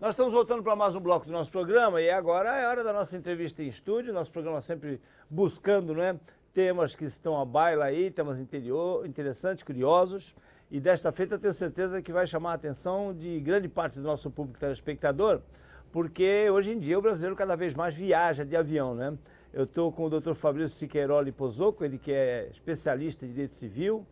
Nós estamos voltando para mais um bloco do nosso programa e agora é hora da nossa entrevista em estúdio. Nosso programa sempre buscando, né, temas que estão à baila aí, temas interessantes, curiosos. E desta feita eu tenho certeza que vai chamar a atenção de grande parte do nosso público telespectador, porque hoje em dia o brasileiro cada vez mais viaja de avião, né? Eu estou com o Dr. Fabrício Siqueiroli Pozzocco, ele que é especialista em direito civil,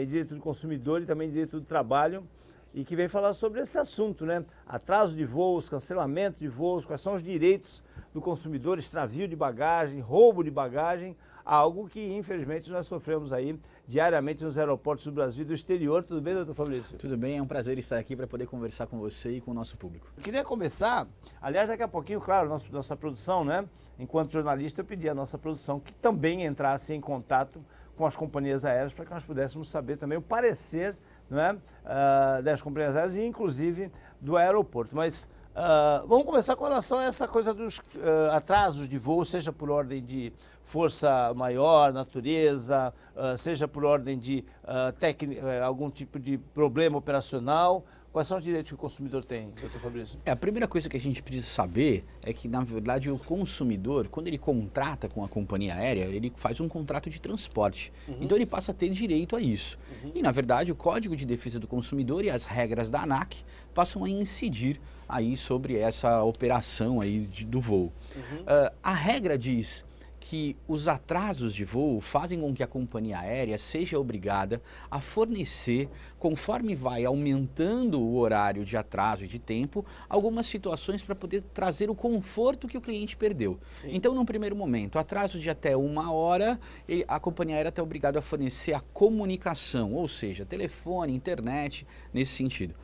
direito do consumidor e também direito do trabalho, e que vem falar sobre esse assunto, né? Atraso de voos, cancelamento de voos, quais são os direitos do consumidor, extravio de bagagem, roubo de bagagem, algo que infelizmente nós sofremos aí diariamente nos aeroportos do Brasil e do exterior. Tudo bem, doutor Fabrício? Tudo bem, é um prazer estar aqui para poder conversar com você e com o nosso público. Eu queria começar, aliás, daqui a pouquinho, claro, nossa produção, né? Enquanto jornalista, eu pedi à nossa produção que também entrasse em contato com as companhias aéreas para que nós pudéssemos saber também o parecer, não é, das companhias aéreas e inclusive do aeroporto. Mas vamos começar com relação a essa coisa dos atrasos de voo, seja por ordem de força maior, natureza, seja por ordem de algum tipo de problema operacional. Quais são os direitos que o consumidor tem, doutor Fabrício? A primeira coisa que a gente precisa saber é que, na verdade, o consumidor, quando ele contrata com a companhia aérea, ele faz um contrato de transporte. Então, ele passa a ter direito a isso. E, na verdade, o Código de Defesa do Consumidor e as regras da ANAC passam a incidir aí sobre essa operação aí do voo. A regra diz que os atrasos de voo fazem com que a companhia aérea seja obrigada a fornecer, conforme vai aumentando o horário de atraso e de tempo, algumas situações para poder trazer o conforto que o cliente perdeu. Sim. Então, num primeiro momento, atraso de até 1 hora, a companhia aérea está obrigada a fornecer a comunicação, ou seja, telefone, internet, nesse sentido.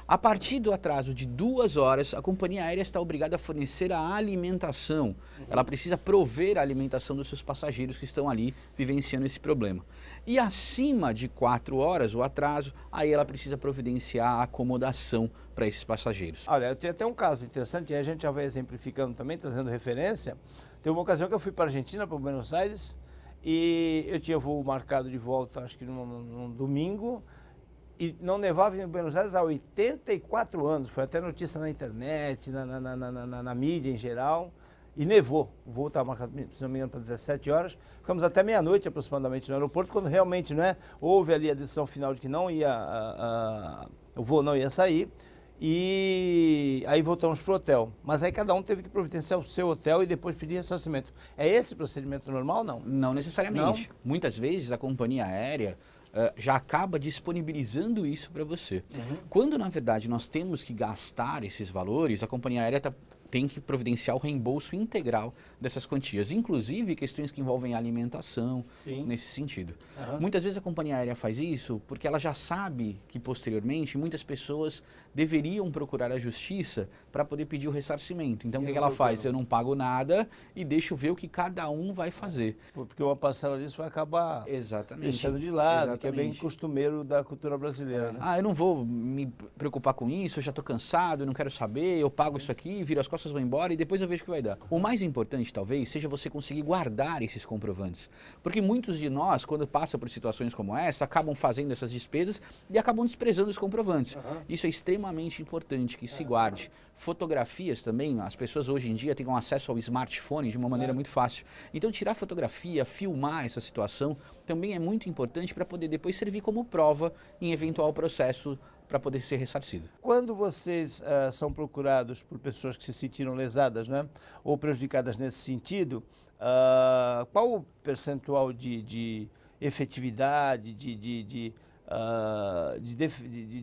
A partir do atraso de 2 horas, a companhia aérea está obrigada a fornecer a alimentação. Ela precisa prover a alimentação dos seus passageiros que estão ali vivenciando esse problema. E acima de 4 horas, o atraso, aí ela precisa providenciar a acomodação para esses passageiros. Olha, eu tenho até um caso interessante, e a gente já vai exemplificando também, trazendo referência. Tem uma ocasião que eu fui para a Argentina, para Buenos Aires, e eu tinha voo marcado de volta, acho que num domingo, e não nevava em Buenos Aires há 84 anos, foi até notícia na internet, na mídia em geral, e nevou. O voo estava marcado, se não me engano, para 17 horas, ficamos até meia-noite aproximadamente no aeroporto, quando realmente, né, houve ali a decisão final de que não ia, o voo não ia sair, e aí voltamos para o hotel. Mas aí cada um teve que providenciar o seu hotel e depois pedir ressarcimento. É esse procedimento normal ou não? Não necessariamente. Não? Muitas vezes a companhia aérea já acaba disponibilizando isso para você. Quando, na verdade, nós temos que gastar esses valores, a companhia aérea tem que providenciar o reembolso integral dessas quantias, inclusive questões que envolvem alimentação. Sim. Nesse sentido. Muitas vezes a companhia aérea faz isso porque ela já sabe que posteriormente muitas pessoas deveriam procurar a justiça para poder pedir o ressarcimento. Então o que ela faz? Eu não pago nada e deixo ver o que cada um vai fazer. Porque uma parcela disso vai acabar deixando de lado, que é bem costumeiro da cultura brasileira. Né? Eu não vou me preocupar com isso, eu já estou cansado, eu não quero saber, eu pago isso aqui, viro as costas, vou embora e depois eu vejo o que vai dar. O mais importante, talvez, seja você conseguir guardar esses comprovantes. Porque muitos de nós, quando passam por situações como essa, acabam fazendo essas despesas e acabam desprezando os comprovantes. Isso é extremamente importante que se guarde. Fotografias também, as pessoas hoje em dia têm acesso ao smartphone de uma maneira muito fácil. Então tirar fotografia, filmar essa situação também é muito importante para poder depois servir como prova em eventual processo para poder ser ressarcido. Quando vocês são procurados por pessoas que se sentiram lesadas, né, ou prejudicadas nesse sentido, qual o percentual de efetividade, de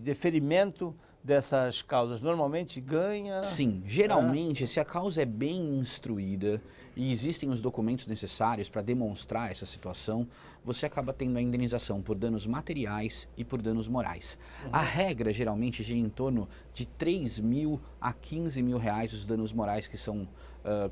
deferimento dessas causas? Normalmente ganha? Sim, geralmente se a causa é bem instruída e existem os documentos necessários para demonstrar essa situação, você acaba tendo a indenização por danos materiais e por danos morais. A regra geralmente gira em torno de 3 mil a 15 mil reais os danos morais que são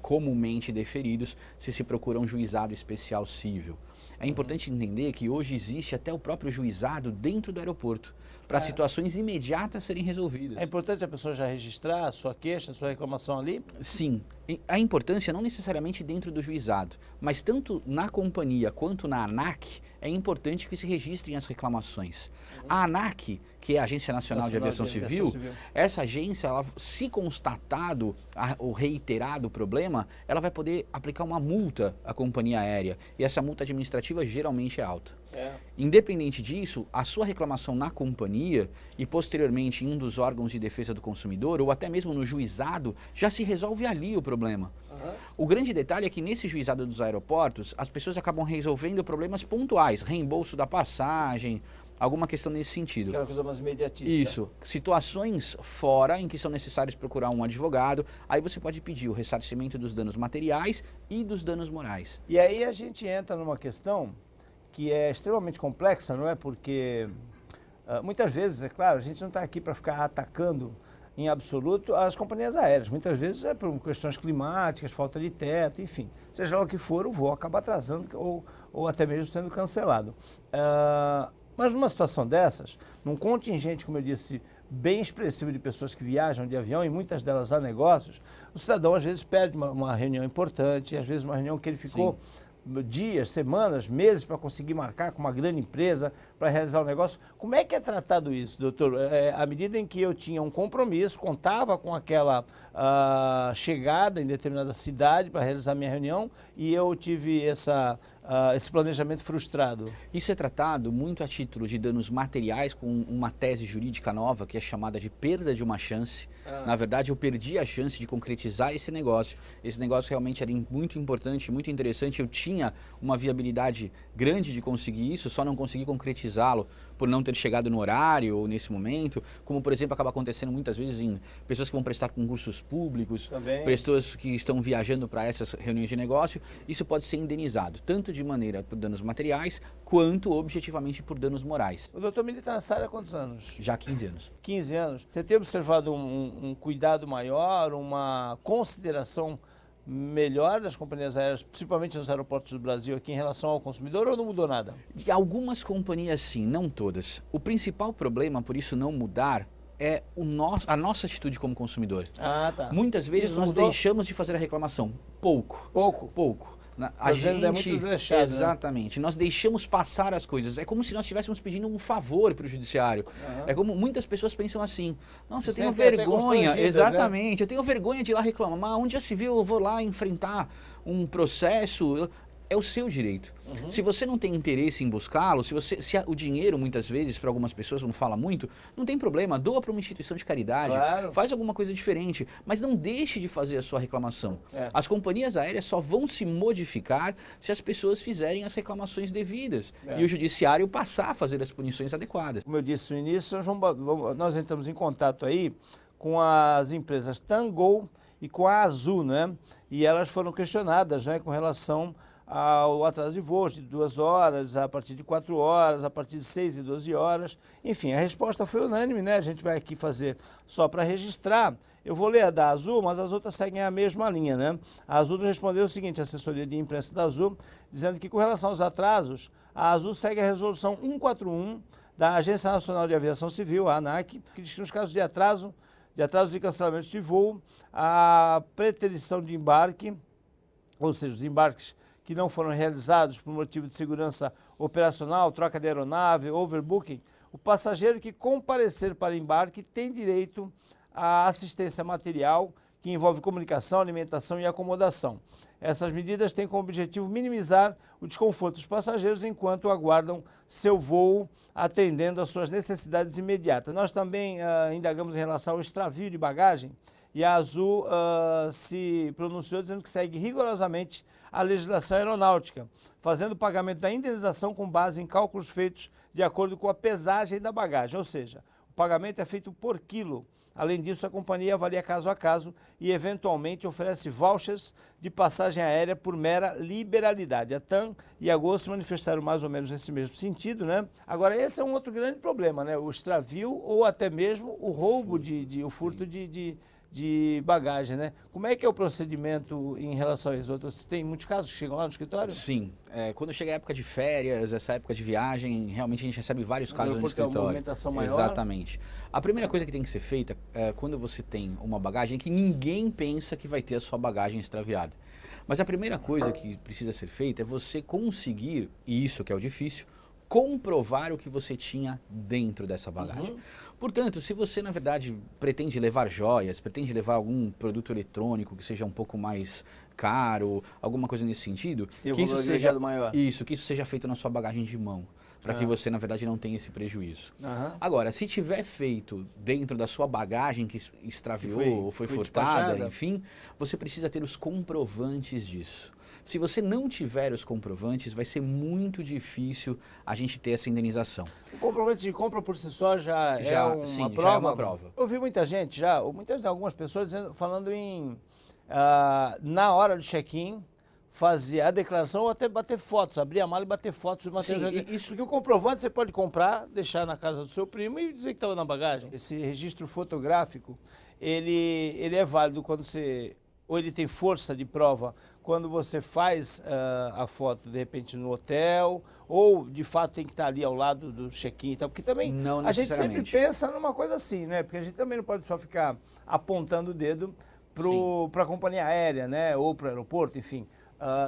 comumente deferidos se procura um juizado especial civil. É importante entender que hoje existe até o próprio juizado dentro do aeroporto para situações imediatas serem resolvidas. É importante a pessoa já registrar a sua queixa, a sua reclamação ali? Sim. A importância não necessariamente dentro do juizado, mas tanto na companhia quanto na ANAC, é importante que se registrem as reclamações. A ANAC, que é a Agência Nacional de Aviação Civil, essa agência, ela, se constatado o reiterado problema, ela vai poder aplicar uma multa à companhia aérea. E essa multa administrativa geralmente é alta. Independente disso, a sua reclamação na companhia e posteriormente em um dos órgãos de defesa do consumidor ou até mesmo no juizado, já se resolve ali o problema. O grande detalhe é que nesse juizado dos aeroportos, as pessoas acabam resolvendo problemas pontuais, reembolso da passagem, alguma questão nesse sentido. Que é uma coisa mais imediatista. Isso. Situações fora em que são necessários procurar um advogado, aí você pode pedir o ressarcimento dos danos materiais e dos danos morais. E aí a gente entra numa questão que é extremamente complexa, não é? Porque muitas vezes, é claro, a gente não está aqui para ficar atacando em absoluto as companhias aéreas. Muitas vezes é por questões climáticas, falta de teto, enfim. Seja lá o que for, o voo acaba atrasando ou até mesmo sendo cancelado. Mas numa situação dessas, num contingente, como eu disse, bem expressivo de pessoas que viajam de avião e muitas delas a negócios, o cidadão às vezes perde uma reunião importante, às vezes uma reunião que ele ficou dias, semanas, meses para conseguir marcar com uma grande empresa para realizar o negócio. Como é que é tratado isso, doutor? À medida em que eu tinha um compromisso, contava com aquela chegada em determinada cidade para realizar minha reunião e eu tive esse planejamento frustrado. Isso é tratado muito a título de danos materiais com uma tese jurídica nova que é chamada de perda de uma chance. Na verdade, eu perdi a chance de concretizar esse negócio. Esse negócio realmente era muito importante, muito interessante. Eu tinha uma viabilidade grande de conseguir isso, só não consegui concretizá-lo por não ter chegado no horário ou nesse momento, como por exemplo acaba acontecendo muitas vezes em pessoas que vão prestar concursos públicos, pessoas que estão viajando para essas reuniões de negócio. Isso pode ser indenizado, tanto de maneira por danos materiais, quanto objetivamente por danos morais. O doutor milita nessa área há quantos anos? Já há 15 anos. 15 anos. Você tem observado um cuidado maior, uma consideração melhor das companhias aéreas, principalmente nos aeroportos do Brasil, aqui em relação ao consumidor, ou não mudou nada? De algumas companhias sim, não todas. O principal problema, por isso não mudar, é a nossa atitude como consumidor. Tá. Muitas vezes Isso nós mudou? deixamos de fazer a reclamação. Pouco. A gente é muito desleixado, exatamente. Nós deixamos passar as coisas. É como se nós estivéssemos pedindo um favor para o judiciário. É como muitas pessoas pensam assim. Nossa, eu tenho vergonha. Exatamente. Eu tenho vergonha de ir lá reclamar. Mas onde já se viu, eu vou lá enfrentar um processo. É o seu direito. Se você não tem interesse em buscá-lo, se o dinheiro, muitas vezes, para algumas pessoas, não fala muito, não tem problema, doa para uma instituição de caridade, faz alguma coisa diferente, mas não deixe de fazer a sua reclamação. As companhias aéreas só vão se modificar se as pessoas fizerem as reclamações devidas e o judiciário passar a fazer as punições adequadas. Como eu disse no início, nós entramos em contato aí com as empresas Tangol e com a Azul, né? E elas foram questionadas, né, com relação ao atraso de voos de 2 horas, a partir de 4 horas, a partir de 6 e 12 horas. Enfim, a resposta foi unânime, né? A gente vai aqui fazer só para registrar. Eu vou ler a da Azul, mas as outras seguem a mesma linha, né? A Azul respondeu o seguinte, a assessoria de imprensa da Azul, dizendo que com relação aos atrasos, a Azul segue a resolução 141 da Agência Nacional de Aviação Civil, a ANAC, que diz que nos casos de atrasos e cancelamentos de voo, a preterição de embarque, ou seja, os embarques que não foram realizados por motivo de segurança operacional, troca de aeronave, overbooking, o passageiro que comparecer para embarque tem direito à assistência material, que envolve comunicação, alimentação e acomodação. Essas medidas têm como objetivo minimizar o desconforto dos passageiros enquanto aguardam seu voo, atendendo às suas necessidades imediatas. Nós também indagamos em relação ao extravio de bagagem, e a Azul se pronunciou dizendo que segue rigorosamente a legislação aeronáutica, fazendo o pagamento da indenização com base em cálculos feitos de acordo com a pesagem da bagagem, ou seja, o pagamento é feito por quilo. Além disso, a companhia avalia caso a caso e, eventualmente, oferece vouchers de passagem aérea por mera liberalidade. A TAM e a Gol se manifestaram mais ou menos nesse mesmo sentido, né? Agora, esse é um outro grande problema, né? O extravio ou até mesmo o roubo, o furto de de bagagem, né? Como é que é o procedimento em relação a isso? Tem muitos casos que chegam lá no escritório? Sim. Quando chega a época de férias, essa época de viagem, realmente a gente recebe vários casos no escritório. Tem uma movimentação maior. Exatamente. A primeira coisa que tem que ser feita quando você tem uma bagagem é que ninguém pensa que vai ter a sua bagagem extraviada. Mas a primeira coisa que precisa ser feita é você conseguir, e isso que é o difícil, comprovar o que você tinha dentro dessa bagagem. Portanto, se você, na verdade, pretende levar joias, pretende levar algum produto eletrônico que seja um pouco mais caro, alguma coisa nesse sentido, que isso seja maior. Isso, que isso seja feito na sua bagagem de mão, para que você, na verdade, não tenha esse prejuízo. Agora, se tiver feito dentro da sua bagagem que extraviou ou foi furtada, despachada, enfim, você precisa ter os comprovantes disso. Se você não tiver os comprovantes, vai ser muito difícil a gente ter essa indenização. O comprovante de compra por si só já é uma prova? Já é uma prova. Eu vi muita gente algumas pessoas falando em, na hora do check-in, fazer a declaração ou até bater fotos, abrir a mala e bater fotos do material. Isso, porque o comprovante você pode comprar, deixar na casa do seu primo e dizer que estava na bagagem. Esse registro fotográfico, ele é válido quando ou ele tem força de prova quando você faz a foto, de repente, no hotel, ou, de fato, tem que estar ali ao lado do check-in e tal, porque também a gente sempre pensa numa coisa assim, né? Porque a gente também não pode só ficar apontando o dedo para a companhia aérea, né? Ou para o aeroporto, enfim.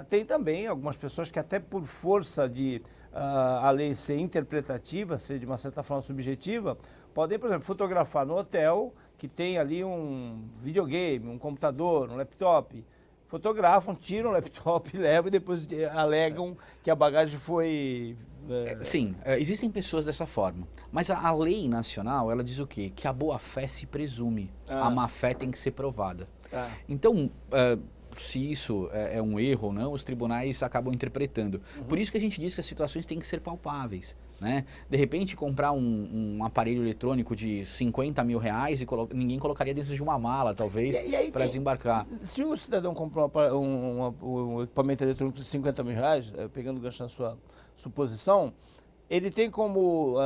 Tem também algumas pessoas que até por força de a lei ser interpretativa, ser de uma certa forma subjetiva, podem, por exemplo, fotografar no hotel que tem ali um videogame, um computador, um laptop, fotografam, tiram o laptop, levam e depois alegam que a bagagem foi... Sim, existem pessoas dessa forma, mas a lei nacional, ela diz o quê? Que a boa-fé se presume, a má-fé tem que ser provada. Então, se isso é um erro ou não, os tribunais acabam interpretando. Por isso que a gente diz que as situações têm que ser palpáveis, né? De repente, comprar um aparelho eletrônico de 50 mil reais e ninguém colocaria dentro de uma mala, talvez, para desembarcar. Se o cidadão comprou um equipamento eletrônico de 50 mil reais, pegando o gancho na sua suposição, ele tem como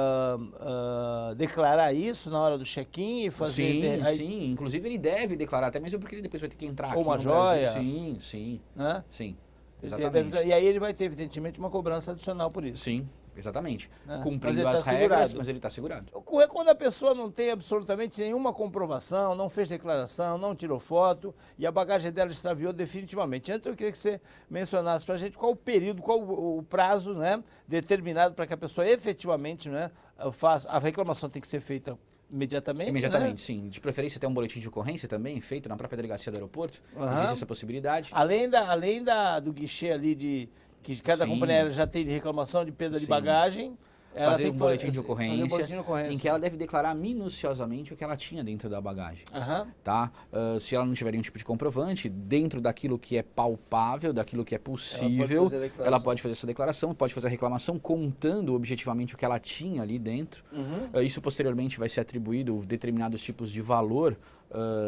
declarar isso na hora do check-in e fazer... Sim, inclusive ele deve declarar, até mesmo porque ele depois vai ter que entrar aqui uma joia. Brasil. Sim, né? Sim, exatamente. E aí ele vai ter, evidentemente, uma cobrança adicional por isso. Sim, exatamente. Cumprindo as regras, segurado. Mas ele está segurado. É quando a pessoa não tem absolutamente nenhuma comprovação, não fez declaração, não tirou foto e a bagagem dela extraviou definitivamente. Antes eu queria que você mencionasse para a gente qual o período, qual o prazo, né, determinado para que a pessoa efetivamente, né, faça. A reclamação tem que ser feita imediatamente? Imediatamente, né? Sim. De preferência ter um boletim de ocorrência também, feito na própria delegacia do aeroporto. Existe essa possibilidade. Além do guichê ali que cada companhia aérea já tem de reclamação de perda de bagagem. Fazer um boletim de ocorrência em que ela deve declarar minuciosamente o que ela tinha dentro da bagagem. Tá? Se ela não tiver nenhum tipo de comprovante, dentro daquilo que é palpável, daquilo que é possível, ela pode fazer essa declaração, pode fazer a reclamação contando objetivamente o que ela tinha ali dentro. Isso posteriormente vai ser atribuído determinados tipos de valor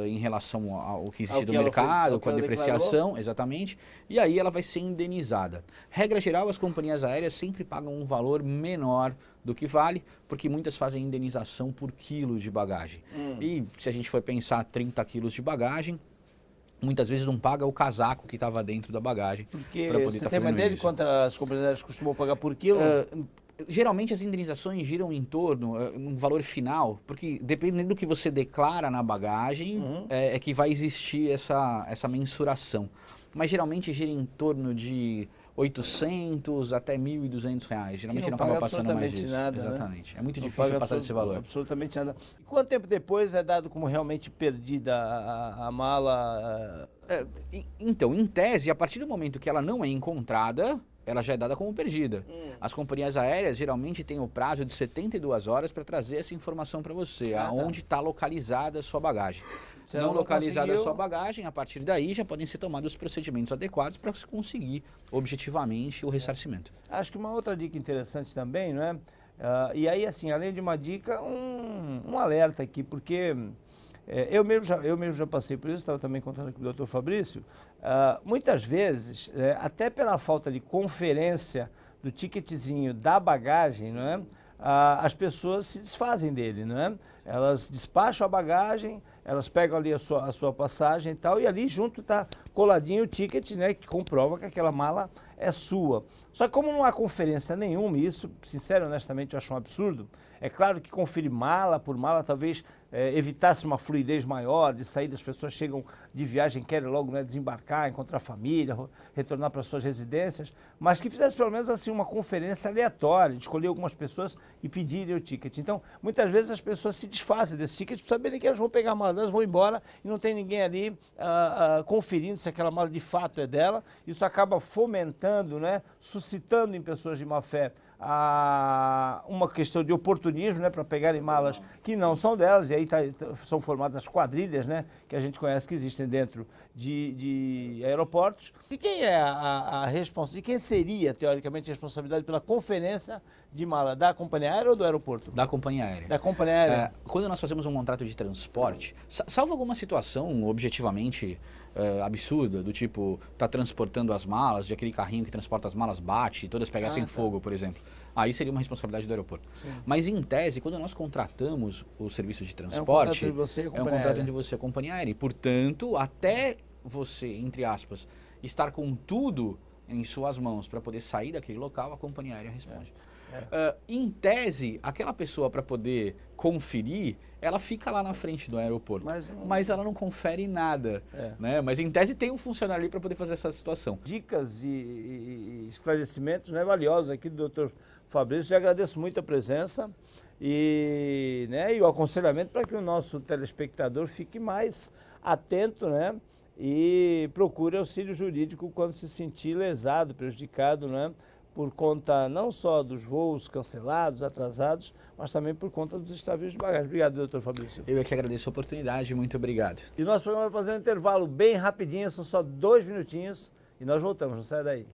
em relação ao que existe no mercado, com a depreciação, exatamente, e aí ela vai ser indenizada. Regra geral, as companhias aéreas sempre pagam um valor menor do que vale, porque muitas fazem indenização por quilo de bagagem. E se a gente for pensar 30 quilos de bagagem, muitas vezes não paga o casaco que estava dentro da bagagem. Porque você tem uma ideia de quanto as companhias aéreas costumam pagar por quilo? Geralmente as indenizações giram em torno, um valor final, porque dependendo do que você declara na bagagem, é que vai existir essa mensuração. Mas geralmente gira em torno de 800 até 1.200 reais. Geralmente não acaba passando mais disso. Nada, exatamente. Né? É muito difícil passar desse valor. Absolutamente nada. E quanto tempo depois é dado como realmente perdida a mala? Então, em tese, a partir do momento que ela não é encontrada, ela já é dada como perdida. As companhias aéreas geralmente têm o prazo de 72 horas para trazer essa informação para você, aonde está localizada a sua bagagem. Se não localizada a sua bagagem, a partir daí já podem ser tomados os procedimentos adequados para se conseguir objetivamente o ressarcimento. Acho que uma outra dica interessante também, não é? E aí, assim, além de uma dica, um alerta aqui, porque eu mesmo já passei por isso, estava também contando aqui com o Dr. Fabrício. Muitas vezes, até pela falta de conferência do ticketzinho da bagagem, não é? As pessoas se desfazem dele, não é? Elas despacham a bagagem, elas pegam ali a sua passagem e tal, e ali junto está coladinho o ticket, né, que comprova que aquela mala é sua. Só que como não há conferência nenhuma, e isso, sincero e honestamente, eu acho um absurdo, é claro que conferir mala por mala talvez evitasse uma fluidez maior de saída, as pessoas chegam de viagem, querem logo, né, desembarcar, encontrar a família, retornar para suas residências, mas que fizesse pelo menos assim uma conferência aleatória, de escolher algumas pessoas e pedirem o ticket. Então, muitas vezes as pessoas se desfazem desse ticket por saberem que elas vão pegar a mala delas, vão embora e não tem ninguém ali conferindo se aquela mala de fato é dela. Isso acaba fomentando, né, suscitando em pessoas de má fé uma questão de oportunismo, né, para pegarem malas que não são delas, e aí são formadas as quadrilhas, né, que a gente conhece que existem dentro de aeroportos. E quem é a responsável? E quem seria, teoricamente, a responsabilidade pela conferência de mala? Da companhia aérea ou do aeroporto? Da companhia aérea. Da companhia aérea. Quando nós fazemos um contrato de transporte, salvo alguma situação objetivamente absurda, do tipo, tá transportando as malas, de aquele carrinho que transporta as malas bate e todas pegassem fogo, por exemplo. Aí seria uma responsabilidade do aeroporto. Sim. Mas em tese, quando nós contratamos o serviço de transporte, é um contrato entre você e a companhia aérea. E, portanto, até você, entre aspas, estar com tudo em suas mãos para poder sair daquele local, a companhia aérea responde. Em tese, aquela pessoa, para poder conferir, ela fica lá na frente do aeroporto, mas ela não confere nada. Né? Mas em tese tem um funcionário ali para poder fazer essa situação. Dicas e esclarecimentos, né, valiosos aqui do Dr. Fabrício. Já agradeço muito a presença e o aconselhamento para que o nosso telespectador fique mais atento, né, e procure auxílio jurídico quando se sentir lesado, prejudicado, né, por conta não só dos voos cancelados, atrasados, mas também por conta dos extravios de bagagem. Obrigado, doutor Fabrício. Eu é que agradeço a oportunidade, muito obrigado. E nosso programa vai fazer um intervalo bem rapidinho, são só 2 minutinhos, e nós voltamos, não sai daí.